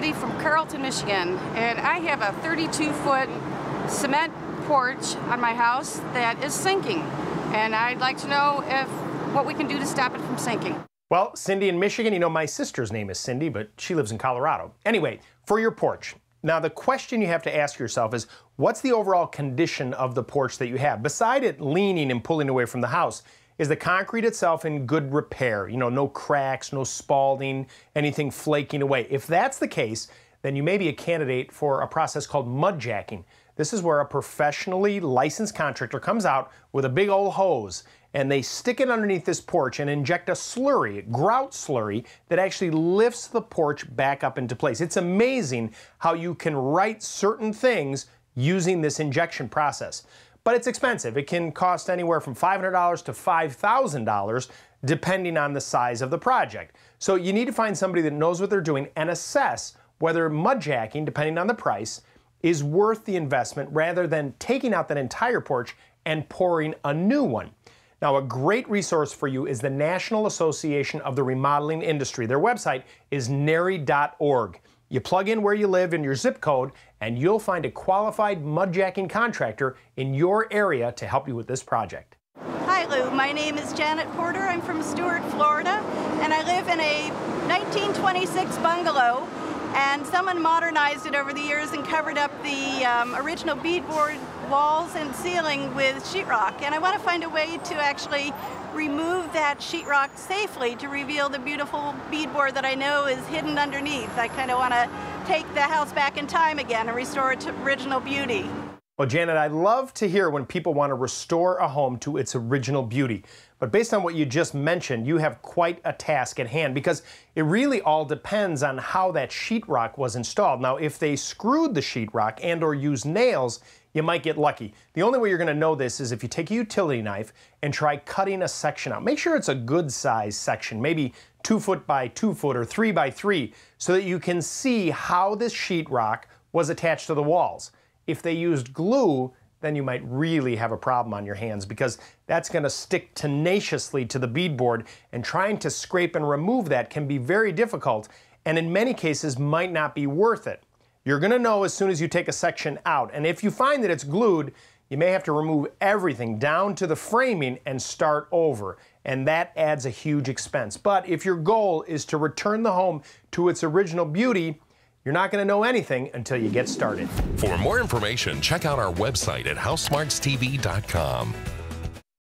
Cindy from Carrollton, Michigan, and I have a 32-foot cement porch on my house that is sinking, and I'd like to know what we can do to stop it from sinking. Well, Cindy in Michigan, you know, my sister's name is Cindy, but she lives in Colorado. Anyway, for your porch. Now, the question you have to ask yourself is, what's the overall condition of the porch that you have? Beside it leaning and pulling away from the house, is the concrete itself in good repair? You know, no cracks, no spalling, anything flaking away. If that's the case, then you may be a candidate for a process called mudjacking. This is where a professionally licensed contractor comes out with a big old hose and they stick it underneath this porch and inject a slurry, grout slurry, that actually lifts the porch back up into place. It's amazing how you can right certain things using this injection process. But it's expensive. It can cost anywhere from $500 to $5,000 depending on the size of the project. So you need to find somebody that knows what they're doing and assess whether mudjacking, depending on the price, is worth the investment rather than taking out that entire porch and pouring a new one. Now, a great resource for you is the National Association of the Remodeling Industry. Their website is nary.org. You plug in where you live and your zip code, and you'll find a qualified mudjacking contractor in your area to help you with this project. Hi, Lou. My name is Janet Porter. I'm from Stuart, Florida, and I live in a 1926 bungalow. And someone modernized it over the years and covered up the original beadboard walls and ceiling with sheetrock. And I want to find a way to actually remove that sheetrock safely to reveal the beautiful beadboard that I know is hidden underneath. I kind of want to take the house back in time again and restore it to original beauty. Well, Janet, I love to hear when people want to restore a home to its original beauty. But based on what you just mentioned, you have quite a task at hand because it really all depends on how that sheetrock was installed. Now, if they screwed the sheetrock and or used nails, you might get lucky. The only way you're going to know this is if you take a utility knife and try cutting a section out. Make sure it's a good size section, maybe 2 foot by 2 foot or 3 by 3, so that you can see how this sheetrock was attached to the walls. If they used glue, then you might really have a problem on your hands because that's going to stick tenaciously to the beadboard, and trying to scrape and remove that can be very difficult and in many cases might not be worth it. You're going to know as soon as you take a section out, and if you find that it's glued, you may have to remove everything down to the framing and start over, and that adds a huge expense. But if your goal is to return the home to its original beauty, you're not going to know anything until you get started. For more information, check out our website at HouseSmartsTV.com.